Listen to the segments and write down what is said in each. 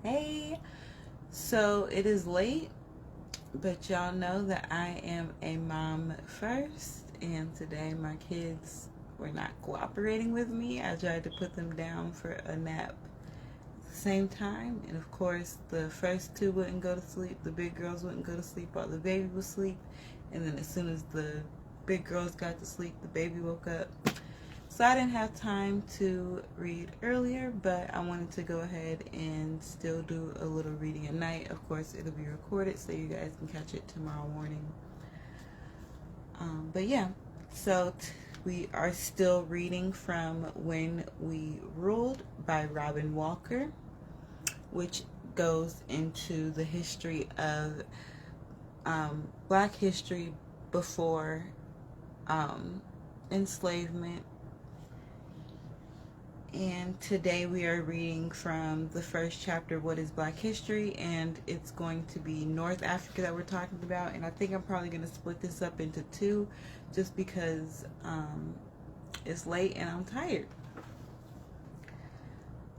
Hey, so it is late, but y'all know that I am a mom first, and today my kids were not cooperating with me. I tried to put them down for a nap at the same time, and of course, the first two wouldn't go to sleep. The big girls wouldn't go to sleep while the baby was asleep, and then as soon as the big girls got to sleep, the baby woke up. So I didn't have time to read earlier, but I wanted to go ahead and still do a little reading at night. Of course, it'll be recorded so you guys can catch it tomorrow morning. But yeah, so we are still reading from When We Ruled by Robin Walker, which goes into the history of Black history before enslavement. And today we are reading from the first chapter, What is Black History? And it's going to be North Africa that we're talking about. And I think I'm probably going to split this up into two just because it's late and I'm tired.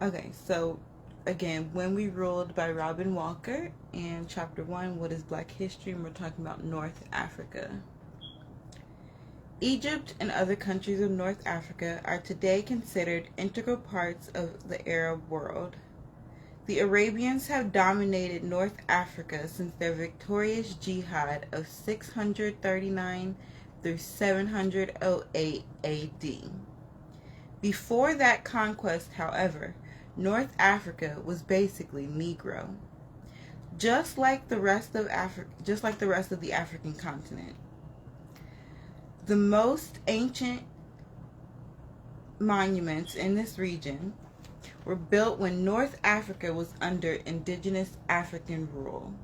Okay, so again, When We Ruled by Robin Walker, and chapter 1, What is Black History? And we're talking about North Africa. Egypt and other countries of North Africa are today considered integral parts of the Arab world. The Arabians have dominated North Africa since their victorious jihad of 639 through 708 AD. Before that conquest, however, North Africa was basically Negro, just like the rest of the African continent. The most ancient monuments in this region were built when North Africa was under indigenous African rule.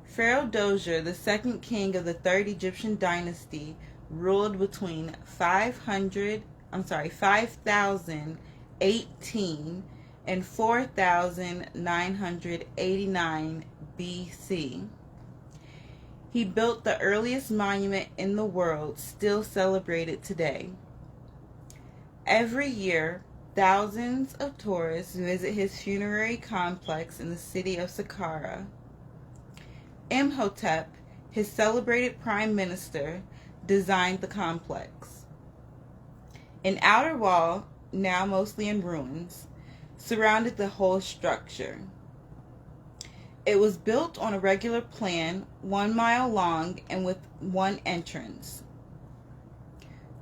Pharaoh Dozier, the second king of the third Egyptian dynasty, ruled between 5018 and 4989 BC. He built the earliest monument in the world, still celebrated today. Every year, thousands of tourists visit his funerary complex in the city of Saqqara. Imhotep, his celebrated prime minister, designed the complex. An outer wall, now mostly in ruins, surrounded the whole structure. It was built on a regular plan, 1 mile long and with one entrance.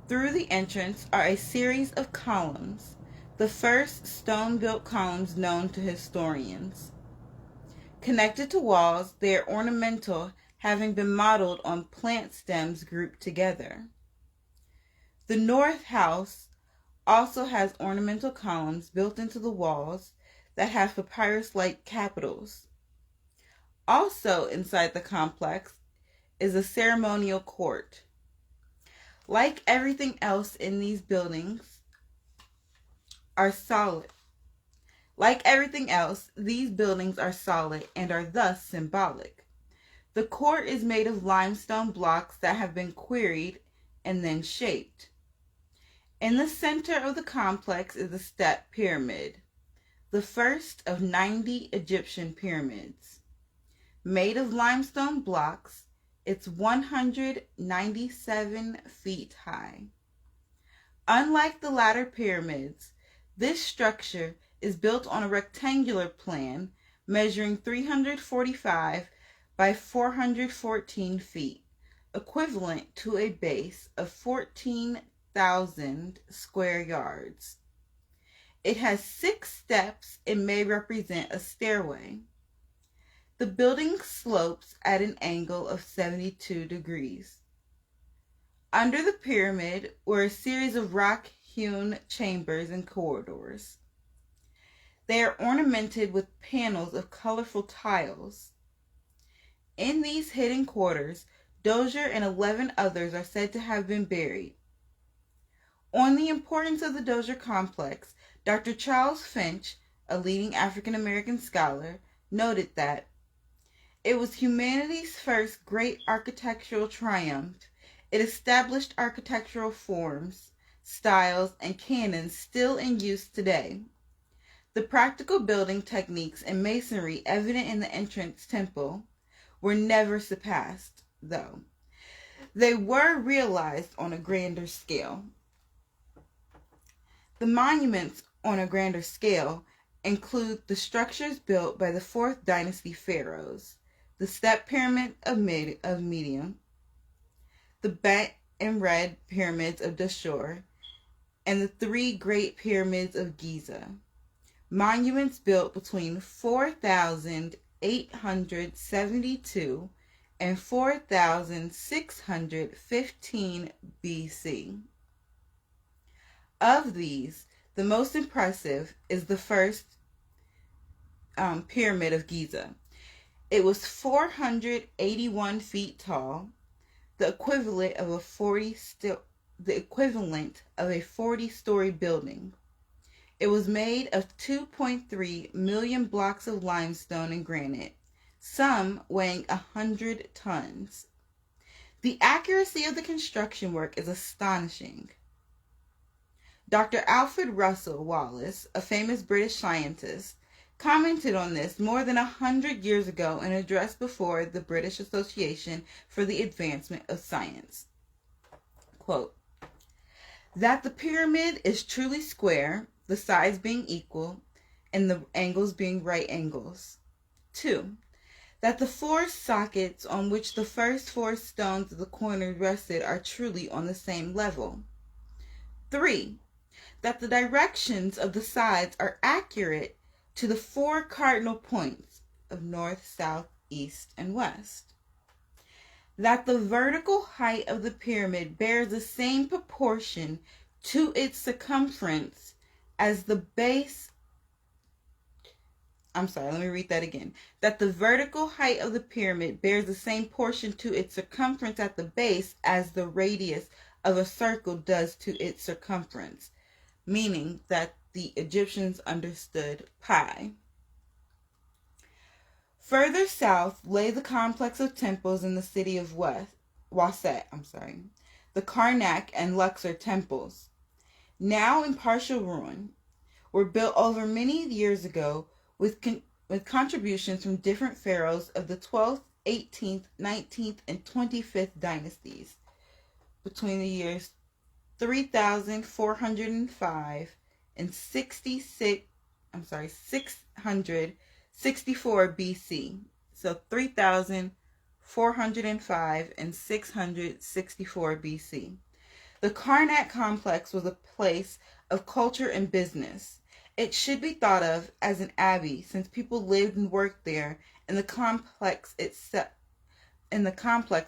Through the entrance are a series of columns, the first stone-built columns known to historians. Connected to walls, they are ornamental, having been modeled on plant stems grouped together. The North House also has ornamental columns built into the walls that have papyrus-like capitals. Also inside the complex is a ceremonial court. Like everything else in these buildings are solid. Like everything else, these buildings are solid and are thus symbolic. The court is made of limestone blocks that have been quarried and then shaped. In the center of the complex is a step pyramid, the first of 90 Egyptian pyramids. Made of limestone blocks, it's 197 feet high. Unlike the latter pyramids, this structure is built on a rectangular plan measuring 345 by 414 feet, equivalent to a base of 14,000 square yards. It has 6 steps and may represent a stairway. The building slopes at an angle of 72 degrees. Under the pyramid were a series of rock-hewn chambers and corridors. They are ornamented with panels of colorful tiles. In these hidden quarters, Dozier and 11 others are said to have been buried. On the importance of the Dozier complex, Dr. Charles Finch, a leading African American scholar, noted that it was humanity's first great architectural triumph. It established architectural forms, styles, and canons still in use today. The practical building techniques and masonry evident in the entrance temple were never surpassed, though. They were realized on a grander scale. The monuments on a grander scale include the structures built by the 4th dynasty pharaohs, the step pyramid of Medium, the bent and red pyramids of Dashur, and the 3 great pyramids of Giza. Monuments built between 4,872 and 4,615 BC. Of these, the most impressive is the first pyramid of Giza. It was 481 feet tall, the equivalent of a 40-story building. It was made of 2.3 million blocks of limestone and granite, some weighing 100 tons. The accuracy of the construction work is astonishing. Dr. Alfred Russel Wallace, a famous British scientist, commented on this more than 100 years ago in an address before the British Association for the Advancement of Science. Quote, that the pyramid is truly square, the sides being equal, and the angles being right angles. 2. That the 4 sockets on which the first 4 stones of the corner rested are truly on the same level. 3. That the directions of the sides are accurate to the 4 cardinal points of north, south, east, and west. That the vertical height of the pyramid bears the same proportion to its circumference as the base. That the vertical height of the pyramid bears the same portion to its circumference at the base as the radius of a circle does to its circumference, meaning that the Egyptians understood pi. Further south lay the complex of temples in the city of Waset, the Karnak and Luxor temples, now in partial ruin, were built over many years ago with contributions from different pharaohs of the 12th, 18th, 19th, and 25th dynasties between the years 3,405 and 664 BC. So 3,405 and 664 BC. The Carnet Complex was a place of culture and business. It should be thought of as an abbey since people lived and worked there, and the complex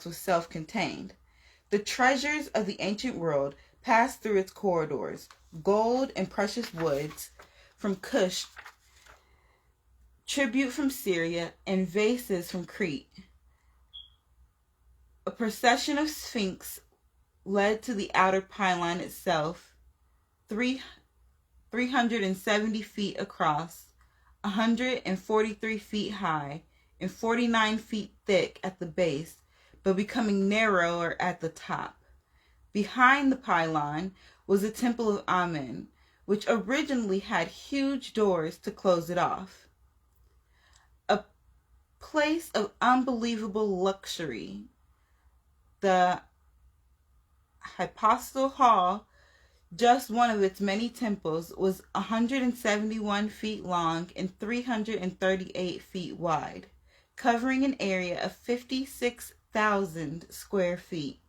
was self-contained. The treasures of the ancient world passed through its corridors, gold and precious woods from Kush, tribute from Syria, and vases from Crete. A procession of sphinx led to the outer pylon itself, 370 feet across, 143 feet high, and 49 feet thick at the base, but becoming narrower at the top. Behind the pylon was the Temple of Amen, which originally had huge doors to close it off. A place of unbelievable luxury. The Hypostel Hall, just one of its many temples, was 171 feet long and 338 feet wide, covering an area of 56,000 square feet.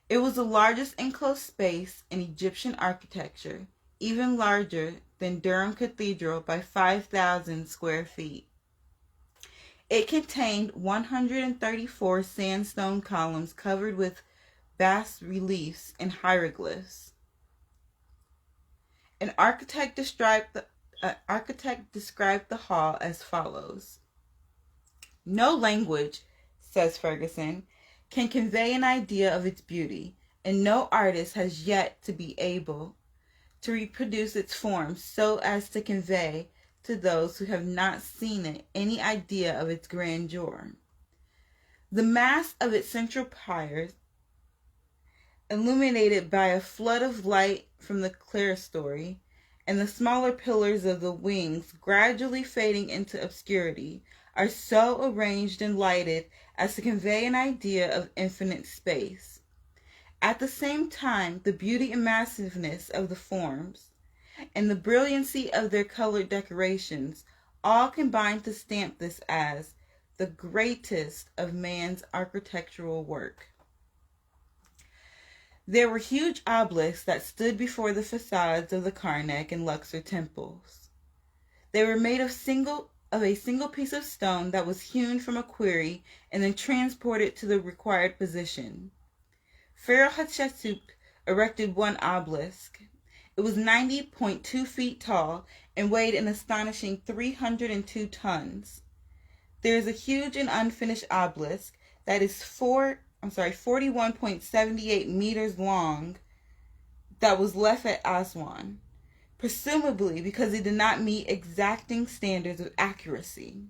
It was the largest enclosed space in Egyptian architecture, even larger than Durham Cathedral by 5,000 square feet. It contained 134 sandstone columns covered with bas reliefs and hieroglyphs. An architect described the hall as follows. No language, says Ferguson, can convey an idea of its beauty, and no artist has yet to be able to reproduce its form so as to convey to those who have not seen it any idea of its grandeur. The mass of its central piers, illuminated by a flood of light from the clerestory, and the smaller pillars of the wings gradually fading into obscurity, are so arranged and lighted as to convey an idea of infinite space. At the same time, the beauty and massiveness of the forms and the brilliancy of their colored decorations all combine to stamp this as the greatest of man's architectural work. There were huge obelisks that stood before the facades of the Karnak and Luxor temples. They were made of a single piece of stone that was hewn from a quarry and then transported to the required position. Pharaoh Hachatsuk erected one obelisk. It was 90.2 feet tall and weighed an astonishing 302 tons. There is a huge and unfinished obelisk that is 41.78 meters long that was left at Aswan, presumably because it did not meet exacting standards of accuracy.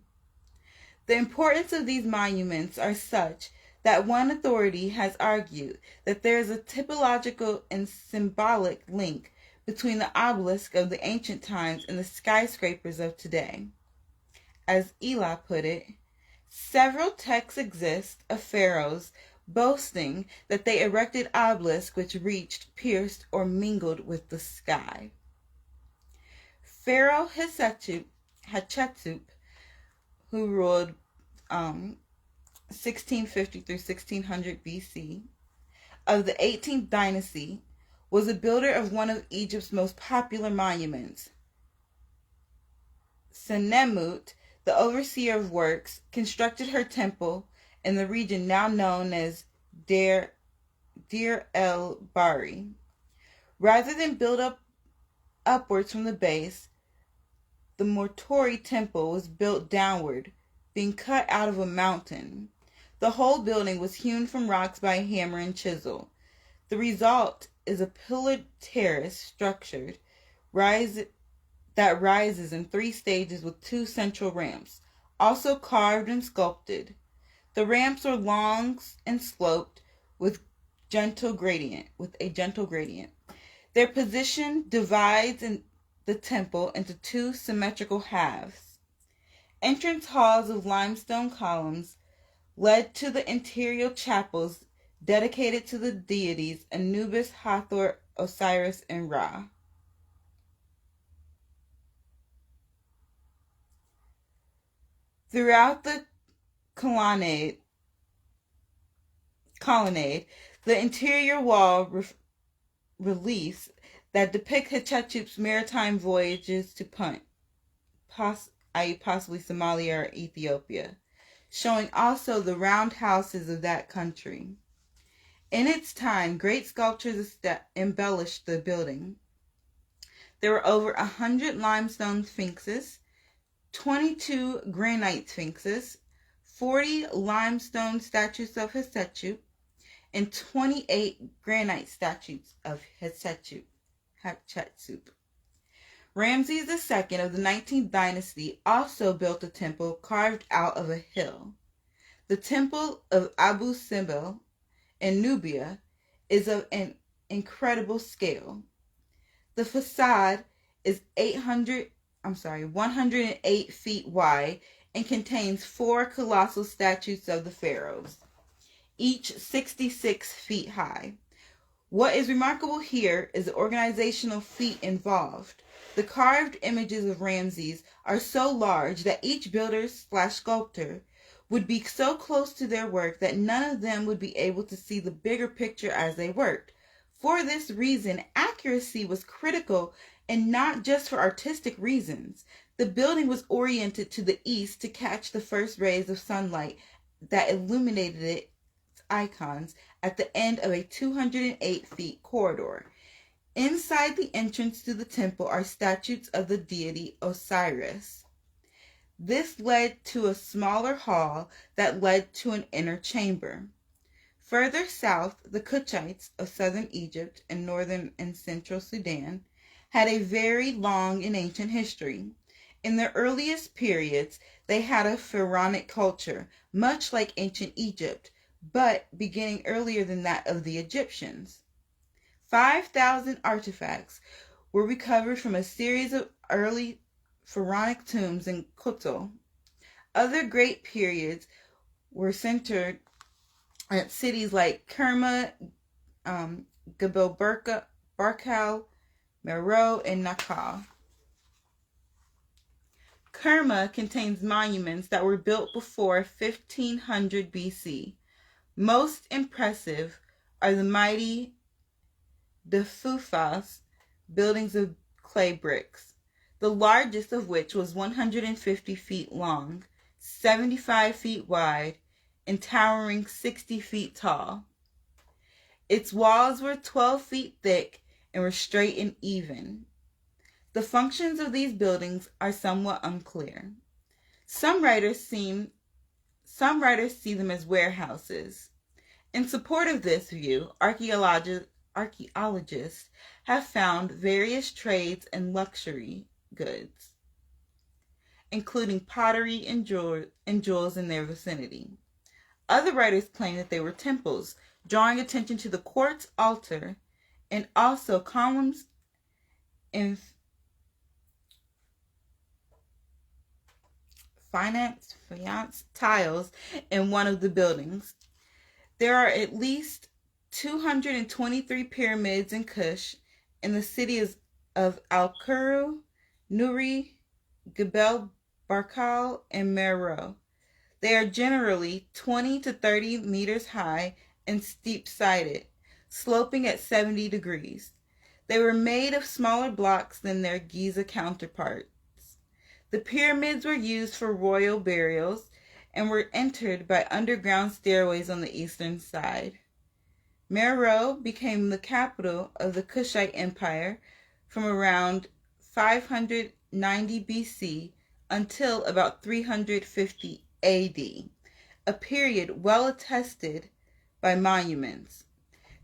The importance of these monuments are such that one authority has argued that there is a typological and symbolic link between the obelisk of the ancient times and the skyscrapers of today. As Eli put it, several texts exist of pharaohs boasting that they erected obelisks which reached, pierced, or mingled with the sky. Pharaoh Hachatsuk, who ruled 1650 through 1600 BC, of the 18th dynasty, was a builder of one of Egypt's most popular monuments. Senemut, the overseer of works, constructed her temple in the region now known as Deir el-Bahari. Rather than build upwards from the base, the Mortori Temple was built downward, being cut out of a mountain. The whole building was hewn from rocks by a hammer and chisel. The result is a pillared terrace structure that rises in 3 stages with 2 central ramps, also carved and sculpted. The ramps are long and sloped with a gentle gradient. Their position divides the temple into 2 symmetrical halves. Entrance halls of limestone columns led to the interior chapels dedicated to the deities Anubis, Hathor, Osiris, and Ra. Throughout the colonnade, the interior wall reliefs that depict Hatshepsut's maritime voyages to Punt, possibly Somalia or Ethiopia, showing also the round houses of that country. In its time, great sculptures embellished the building. There were over 100 limestone sphinxes, 22 granite sphinxes, 40 limestone statues of Hisachu, and 28 granite statues of Hachatsuk. Ramses II of the 19th dynasty also built a temple carved out of a hill. The temple of Abu Simbel in Nubia is of an incredible scale. The facade is 108 feet wide and contains 4 colossal statues of the pharaohs, each 66 feet high. What is remarkable here is the organizational feat involved. The carved images of Ramses are so large that each builder/sculptor would be so close to their work that none of them would be able to see the bigger picture as they worked. For this reason, accuracy was critical, and not just for artistic reasons. The building was oriented to the east to catch the first rays of sunlight that illuminated its icons at the end of a 208 feet corridor. Inside the entrance to the temple are statues of the deity Osiris. This led to a smaller hall that led to an inner chamber. Further south, the Kutchites of southern Egypt and northern and central Sudan had a very long and ancient history. In their earliest periods, they had a pharaonic culture, much like ancient Egypt, but beginning earlier than that of the Egyptians. 5,000 artifacts were recovered from a series of early pharaonic tombs in Koto. Other great periods were centered at cities like Kerma, Gebel Barkal, Meroe, and Nakal. Kerma contains monuments that were built before 1500 BC. Most impressive are the mighty Defufas buildings of clay bricks, the largest of which was 150 feet long, 75 feet wide, and towering 60 feet tall. Its walls were 12 feet thick and were straight and even. The functions of these buildings are somewhat unclear. Some writers see them as warehouses. In support of this view, archaeologists have found various trades and luxury goods, including pottery and jewels in their vicinity. Other writers claim that they were temples, drawing attention to the quartz altar and also columns and faience tiles in one of the buildings. There are at least 223 pyramids in Kush in the cities of Al-Kuru, Nuri, Gebel Barkal, and Meroe. They are generally 20 to 30 meters high and steep-sided, sloping at 70 degrees. They were made of smaller blocks than their Giza counterparts. The pyramids were used for royal burials and were entered by underground stairways on the eastern side. Meroe became the capital of the Kushite Empire from around 590 BC until about 350 AD, a period well attested by monuments.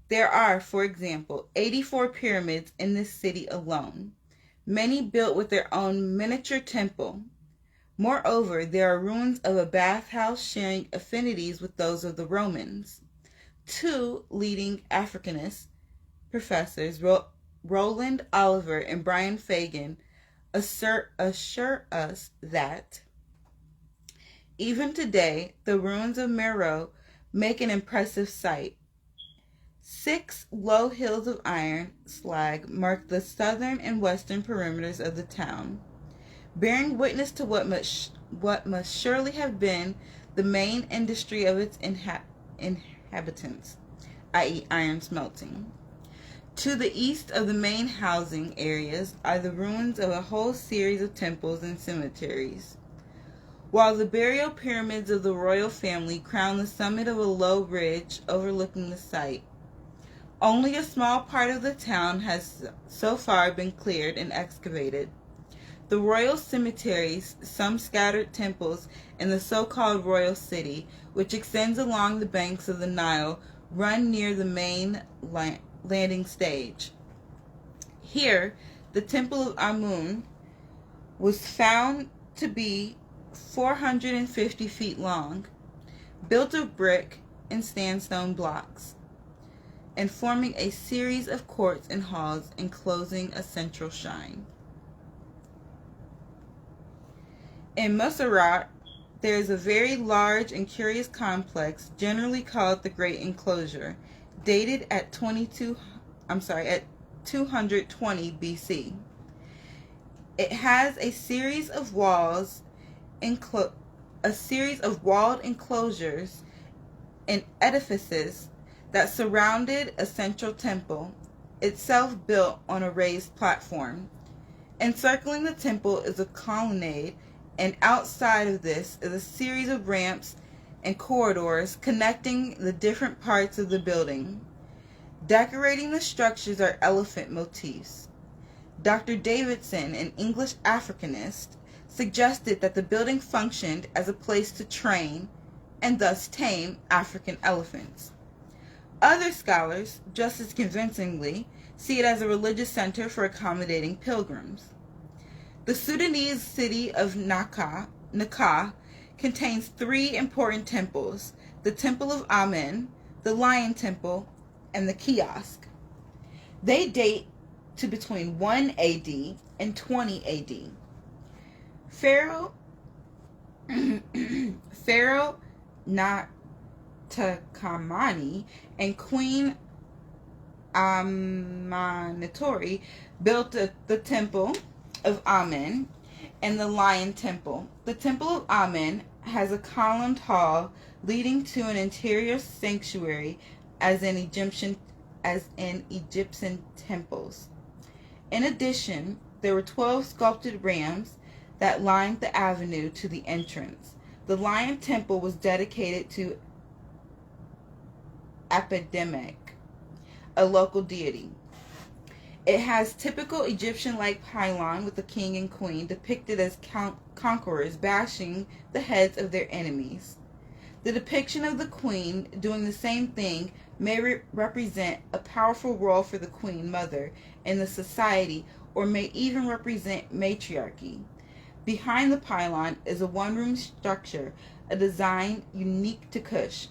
There are, for example, 84 pyramids in this city alone, many built with their own miniature temple. Moreover, there are ruins of a bathhouse sharing affinities with those of the Romans. Two leading Africanist professors, Roland Oliver and Brian Fagan, assure us that even today, the ruins of Meroe make an impressive sight. 6 low hills of iron slag mark the southern and western perimeters of the town, bearing witness to what must surely have been the main industry of its inhabitants, i.e. iron smelting. To the east of the main housing areas are the ruins of a whole series of temples and cemeteries, while the burial pyramids of the royal family crown the summit of a low ridge overlooking the site. Only a small part of the town has so far been cleared and excavated. The royal cemeteries, some scattered temples, and the so-called royal city, which extends along the banks of the Nile, run near the main landing stage. Here, the Temple of Amun was found to be 450 feet long, built of brick and sandstone blocks, and forming a series of courts and halls enclosing a central shrine. In Montserrat, there is a very large and curious complex, generally called the Great Enclosure, dated at 220 BC. It has a series of walled enclosures and edifices that surrounded a central temple, itself built on a raised platform. Encircling the temple is a colonnade, and outside of this is a series of ramps and corridors connecting the different parts of the building. Decorating the structures are elephant motifs. Dr. Davidson, an English Africanist, suggested that the building functioned as a place to train and thus tame African elephants. Other scholars, just as convincingly, see it as a religious center for accommodating pilgrims. The Sudanese city of Naka contains 3 important temples: the Temple of Amen, the Lion Temple, and the Kiosk. They date to between 1 AD and 20 AD. Pharaoh Pharaoh Natakamani and Queen Mortori built the Temple of Amen and the Lion Temple. The Temple of Amen has a columned hall leading to an interior sanctuary as in Egyptian temples. In addition, there were 12 sculpted rams that lined the avenue to the entrance. The Lion Temple was dedicated to Epidemic, a local deity. It has typical Egyptian-like pylon with the king and queen depicted as conquerors bashing the heads of their enemies. The depiction of the queen doing the same thing may represent a powerful role for the queen mother in the society, or may even represent matriarchy. Behind the pylon is a one-room structure, a design unique to Kush.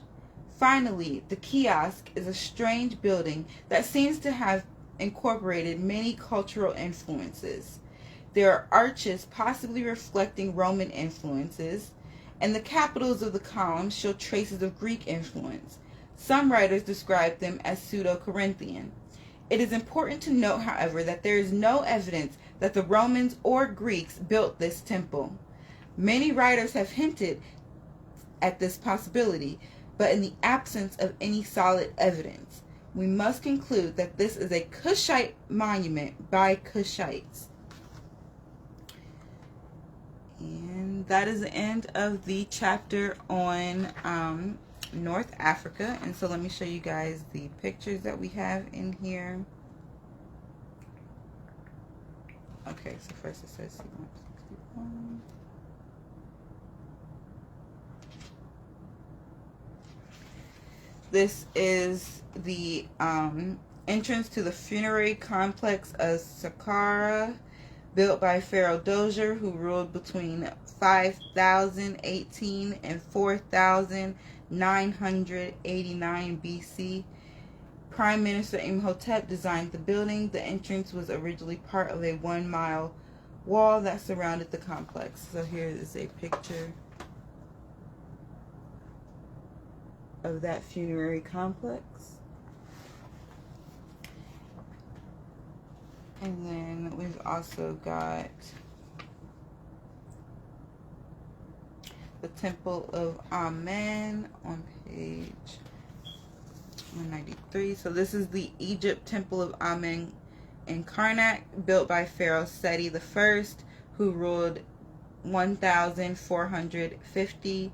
Finally, the kiosk is a strange building that seems to have incorporated many cultural influences. There are arches possibly reflecting Roman influences, and the capitals of the columns show traces of Greek influence. Some writers describe them as pseudo-Corinthian. It is important to note, however, that there is no evidence that the Romans or Greeks built this temple. Many writers have hinted at this possibility, but in the absence of any solid evidence, we must conclude that this is a Kushite monument by Kushites. And that is the end of the chapter on North Africa. And so let me show you guys the pictures that we have in here. Okay, so first it says C161. This is the entrance to the funerary complex of Saqqara, built by Pharaoh Dozier, who ruled between 5018 and 4989 BC. Prime Minister Imhotep designed the building. The entrance was originally part of a 1-mile wall that surrounded the complex. So here is a picture of that funerary complex. And then we've also got the Temple of Amen on page 193. So this is the Egypt Temple of Amen in Karnak, built by Pharaoh Seti I, who ruled 1450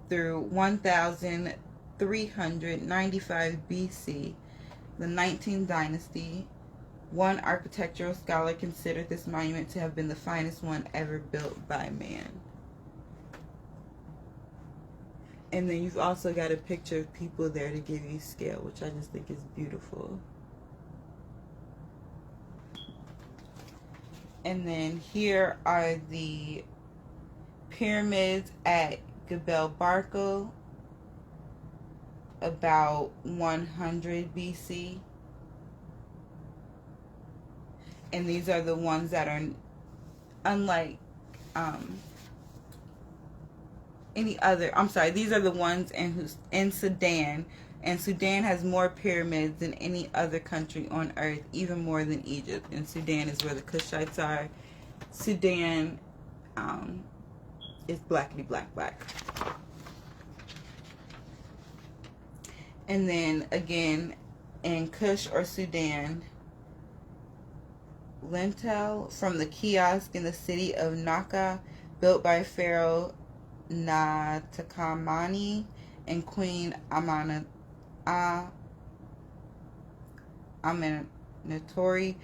through 1395 BC, the 19th dynasty. One architectural scholar considered this monument to have been the finest one ever built by man. And then you've also got a picture of people there to give you scale, which I just think is beautiful. And then here are the pyramids at Gebel Barkal, about 100 BC. And these are the ones that are unlike any other. I'm sorry, these are the ones in Sudan. And Sudan has more pyramids than any other country on earth, even more than Egypt. And Sudan is where the Kushites are. Sudan is blackity black. And then again, in Kush or Sudan, lintel from the kiosk in the city of Naka, built by Pharaoh Natakamani and Queen Mortori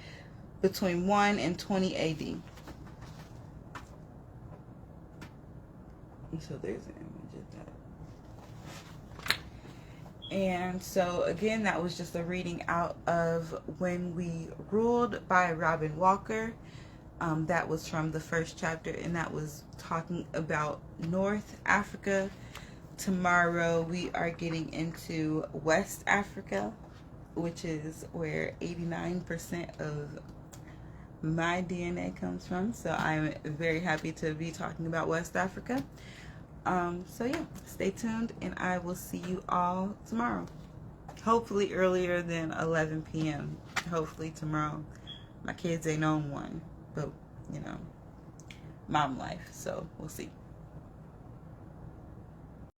between 1 and 20 AD. So there's an image of that. And so again, that was just a reading out of When We Ruled by Robin Walker. That was from the first chapter, and that was talking about North Africa. Tomorrow we are getting into West Africa, which is where 89% of my DNA comes from. So I'm very happy to be talking about West Africa. So yeah, stay tuned, and I will see you all tomorrow. Hopefully earlier than 11 p.m. Hopefully tomorrow. My kids ain't on one, but you know, mom life. So we'll see.